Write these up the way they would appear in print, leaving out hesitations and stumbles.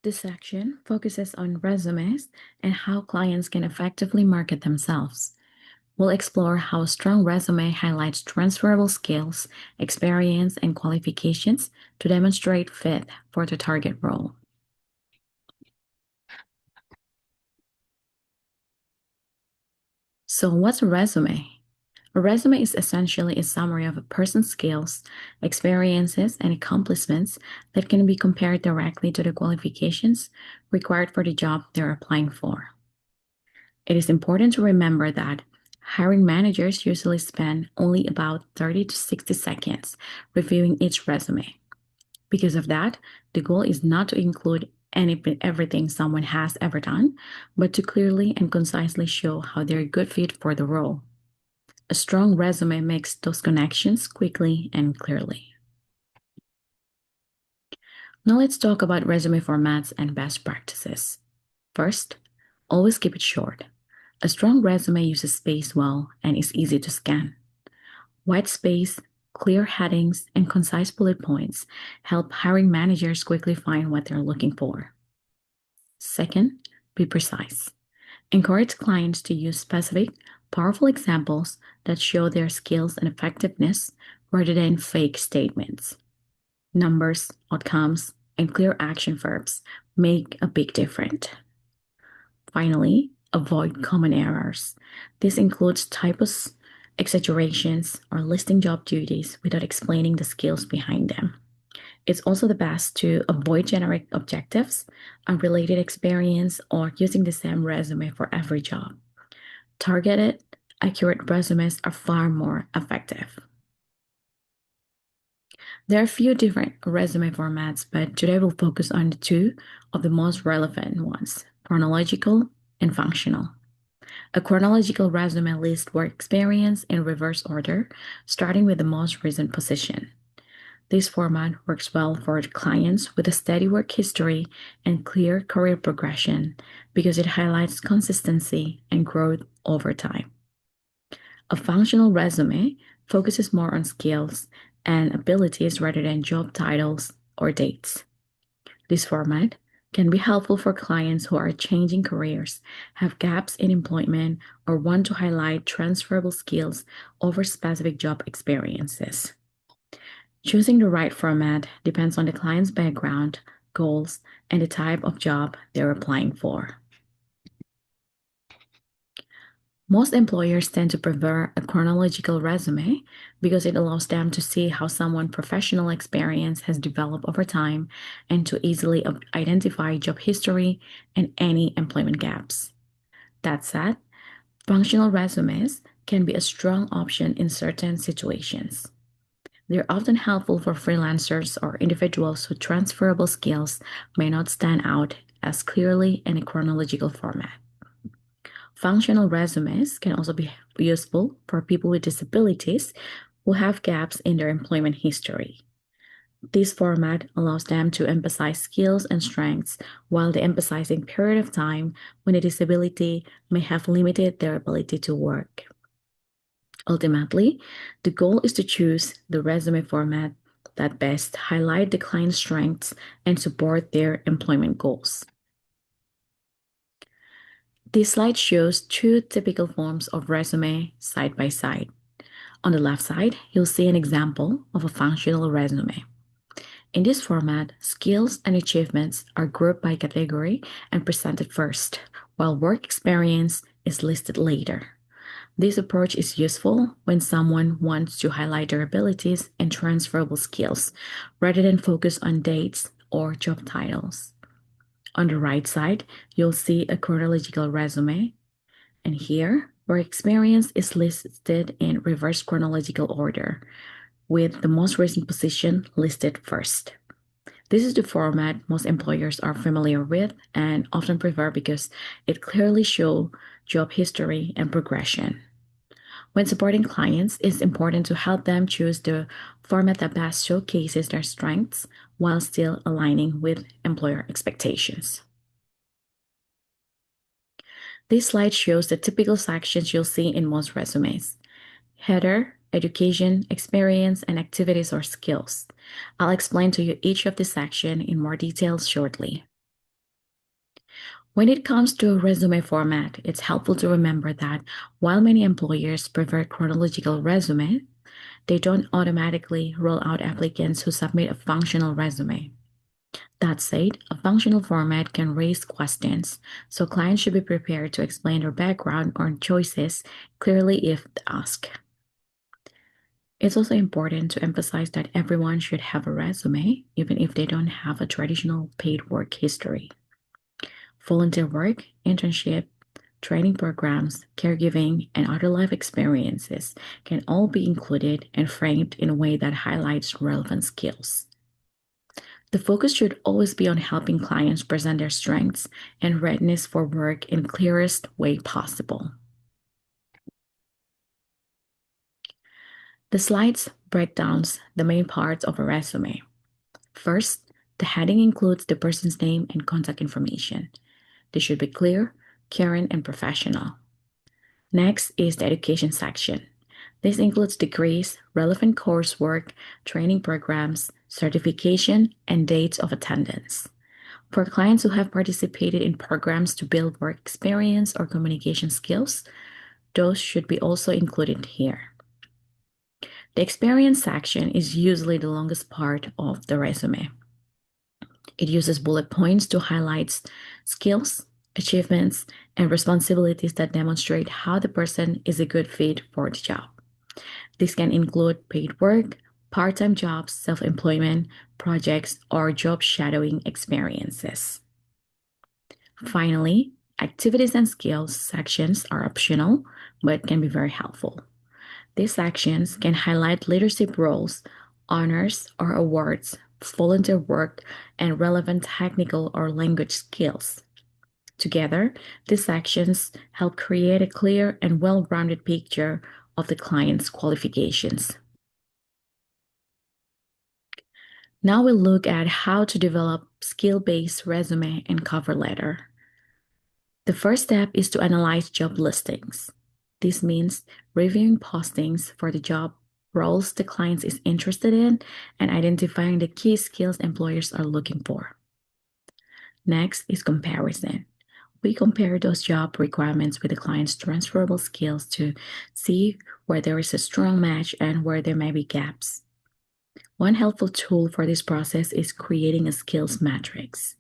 This section focuses on resumes and how clients can effectively market themselves. We'll explore how a strong resume highlights transferable skills, experience, and qualifications to demonstrate fit for the target role. So, what's a resume? A resume is essentially a summary of a person's skills, experiences, and accomplishments that can be compared directly to the qualifications required for the job they're applying for. It is important to remember that hiring managers usually spend only about 30 to 60 seconds reviewing each resume. Because of that, the goal is not to include everything someone has ever done, but to clearly and concisely show how they're a good fit for the role. A strong resume makes those connections quickly and clearly. Now let's talk about resume formats and best practices. First, always keep it short. A strong resume uses space well and is easy to scan. White space, clear headings, and concise bullet points help hiring managers quickly find what they're looking for. Second, be precise. Encourage clients to use specific, powerful examples that show their skills and effectiveness rather than fake statements. Numbers, outcomes, and clear action verbs make a big difference. Finally, avoid common errors. This includes typos, exaggerations, or listing job duties without explaining the skills behind them. It's also the best to avoid generic objectives, unrelated experience, or using the same resume for every job. Targeted, accurate resumes are far more effective. There are a few different resume formats, but today we'll focus on the two of the most relevant ones, chronological and functional. A chronological resume lists work experience in reverse order, starting with the most recent position. This format works well for clients with a steady work history and clear career progression because it highlights consistency and growth over time. A functional resume focuses more on skills and abilities rather than job titles or dates. This format can be helpful for clients who are changing careers, have gaps in employment, or want to highlight transferable skills over specific job experiences. Choosing the right format depends on the client's background, goals, and the type of job they're applying for. Most employers tend to prefer a chronological resume because it allows them to see how someone's professional experience has developed over time and to easily identify job history and any employment gaps. That said, functional resumes can be a strong option in certain situations. They're often helpful for freelancers or individuals whose transferable skills may not stand out as clearly in a chronological format. Functional resumes can also be useful for people with disabilities who have gaps in their employment history. This format allows them to emphasize skills and strengths while the emphasizing period of time when a disability may have limited their ability to work. Ultimately, the goal is to choose the resume format that best highlight the client's strengths and support their employment goals. This slide shows two typical forms of resume side by side. On the left side, you'll see an example of a functional resume. In this format, skills and achievements are grouped by category and presented first, while work experience is listed later. This approach is useful when someone wants to highlight their abilities and transferable skills rather than focus on dates or job titles. On the right side, you'll see a chronological resume, and here, work experience is listed in reverse chronological order, with the most recent position listed first. This is the format most employers are familiar with and often prefer because it clearly shows job history and progression. When supporting clients, it's important to help them choose the format that best showcases their strengths while still aligning with employer expectations. This slide shows the typical sections you'll see in most resumes: header, education, experience, and activities or skills. I'll explain to you each of the section in more details shortly. When it comes to resume format, it's helpful to remember that while many employers prefer chronological resume, they don't automatically roll out applicants who submit a functional resume. That said, a functional format can raise questions, so clients should be prepared to explain their background or choices clearly if asked. It's also important to emphasize that everyone should have a resume, even if they don't have a traditional paid work history. Volunteer work, internship, training programs, caregiving, and other life experiences can all be included and framed in a way that highlights relevant skills. The focus should always be on helping clients present their strengths and readiness for work in the clearest way possible. The slides break down the main parts of a resume. First, the heading includes the person's name and contact information. They should be clear, current, and professional. Next is the education section. This includes degrees, relevant coursework, training programs, certification, and dates of attendance. For clients who have participated in programs to build work experience or communication skills, those should be also included here. The experience section is usually the longest part of the resume. It uses bullet points to highlight skills, achievements, and responsibilities that demonstrate how the person is a good fit for the job. This can include paid work, part-time jobs, self-employment, projects, or job shadowing experiences. Finally, activities and skills sections are optional, but can be very helpful. These sections can highlight leadership roles, honors or awards, volunteer work, and relevant technical or language skills. Together, these sections help create a clear and well-rounded picture of the client's qualifications. Now we'll look at how to develop skill-based resume and cover letter. The first step is to analyze job listings. This means reviewing postings for the job roles the client is interested in and identifying the key skills employers are looking for. Next is comparison. We compare those job requirements with the client's transferable skills to see where there is a strong match and where there may be gaps. One helpful tool for this process is creating a skills matrix.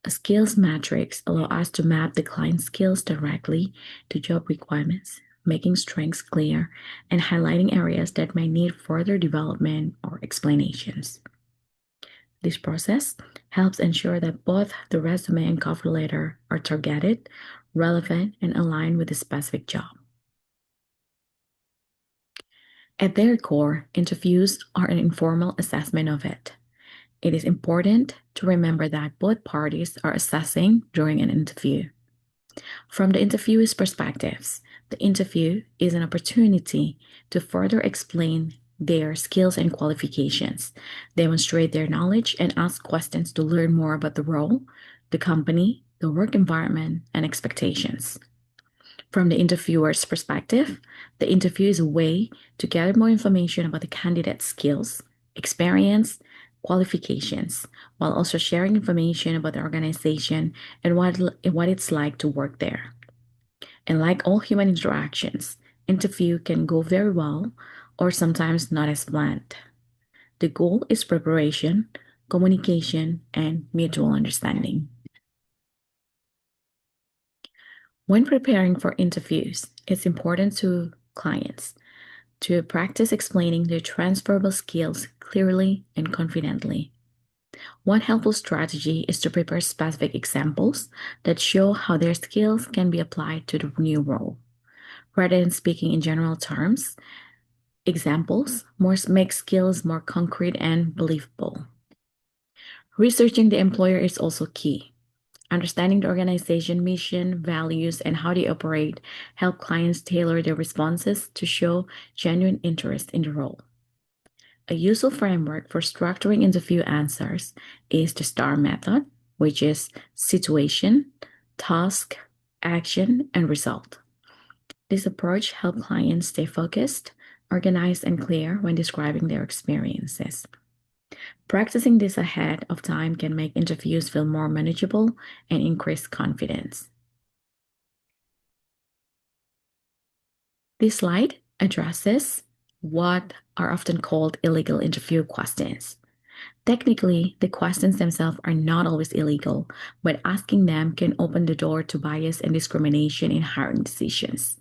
A skills matrix allows us to map the client's skills directly to job requirements, making strengths clear and highlighting areas that may need further development or explanations. This process helps ensure that both the resume and cover letter are targeted, relevant, and aligned with the specific job. At their core, interviews are an informal assessment of it. It is important to remember that both parties are assessing during an interview. From the interviewer's perspectives, the interview is an opportunity to further explain their skills and qualifications, demonstrate their knowledge, and ask questions to learn more about the role, the company, the work environment, and expectations. From the interviewer's perspective, the interview is a way to gather more information about the candidate's skills, experience, qualifications, while also sharing information about the organization and what it's like to work there. And like all human interactions, interview can go very well or sometimes not as planned. The goal is preparation, communication, and mutual understanding. When preparing for interviews, it's important to clients to practice explaining their transferable skills clearly and confidently. One helpful strategy is to prepare specific examples that show how their skills can be applied to the new role. Rather than speaking in general terms, examples make skills more concrete and believable. Researching the employer is also key. Understanding the organization mission, values, and how they operate help clients tailor their responses to show genuine interest in the role. A useful framework for structuring interview answers is the STAR method, which is situation, task, action, and result. This approach helps clients stay focused, organized, and clear when describing their experiences. Practicing this ahead of time can make interviews feel more manageable and increase confidence. This slide addresses what are often called illegal interview questions. Technically, the questions themselves are not always illegal, but asking them can open the door to bias and discrimination in hiring decisions.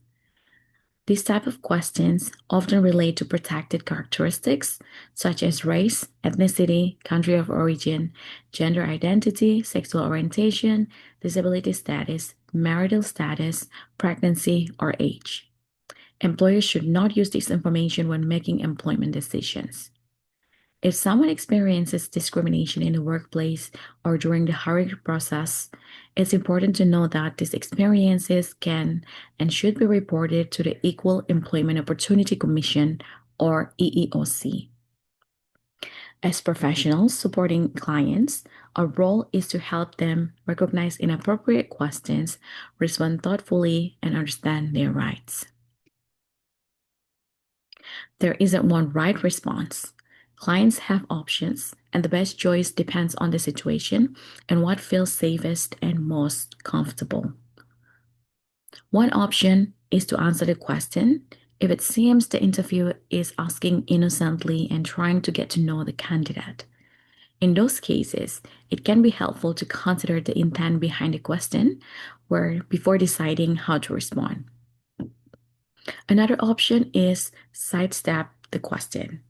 These type of questions often relate to protected characteristics such as race, ethnicity, country of origin, gender identity, sexual orientation, disability status, marital status, pregnancy, or age. Employers should not use this information when making employment decisions. If someone experiences discrimination in the workplace or during the hiring process, it's important to know that these experiences can and should be reported to the Equal Employment Opportunity Commission or EEOC. As professionals supporting clients, our role is to help them recognize inappropriate questions, respond thoughtfully, and understand their rights. There isn't one right response. Clients have options, and the best choice depends on the situation and what feels safest and most comfortable. One option is to answer the question if it seems the interviewer is asking innocently and trying to get to know the candidate. In those cases, it can be helpful to consider the intent behind the question before deciding how to respond. Another option is sidestep the question.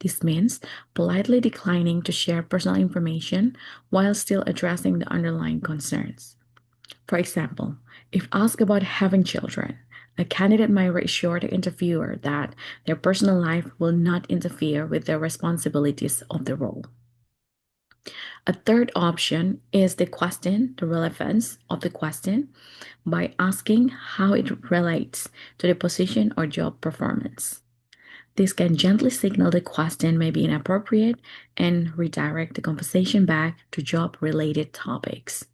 This means politely declining to share personal information while still addressing the underlying concerns. For example, if asked about having children, a candidate might reassure the interviewer that their personal life will not interfere with their responsibilities of the role. A third option is the relevance of the question, by asking how it relates to the position or job performance. This can gently signal the question may be inappropriate and redirect the conversation back to job-related topics.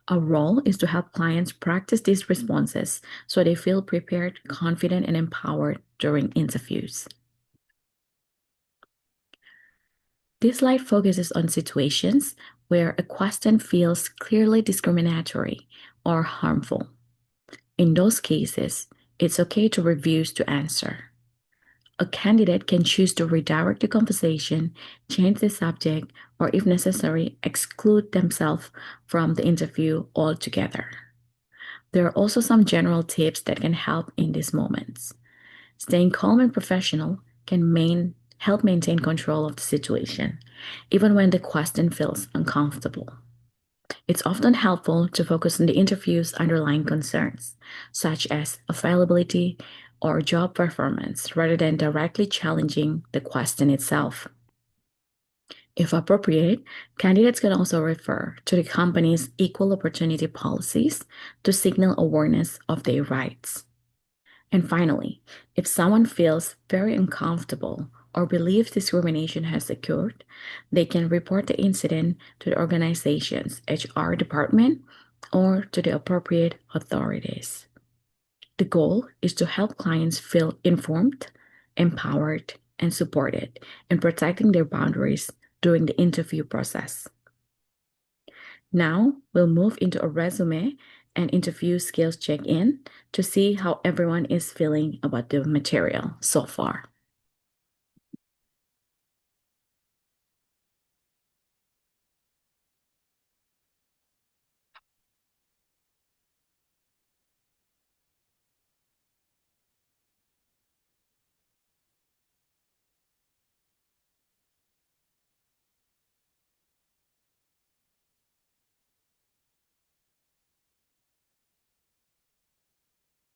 Our role is to help clients practice these responses so they feel prepared, confident, and empowered during interviews. This slide focuses on situations where a question feels clearly discriminatory or harmful. In those cases, it's okay to refuse to answer. A candidate can choose to redirect the conversation, change the subject, or if necessary, exclude themselves from the interview altogether. There are also some general tips that can help in these moments. Staying calm and professional can help maintain control of the situation, even when the question feels uncomfortable. It's often helpful to focus on the interview's underlying concerns, such as availability or job performance, rather than directly challenging the question itself. If appropriate, candidates can also refer to the company's equal opportunity policies to signal awareness of their rights. And finally, if someone feels very uncomfortable or believes discrimination has occurred, they can report the incident to the organization's HR department or to the appropriate authorities. The goal is to help clients feel informed, empowered, and supported in protecting their boundaries during the interview process. Now we'll move into a resume and interview skills check-in to see how everyone is feeling about the material so far.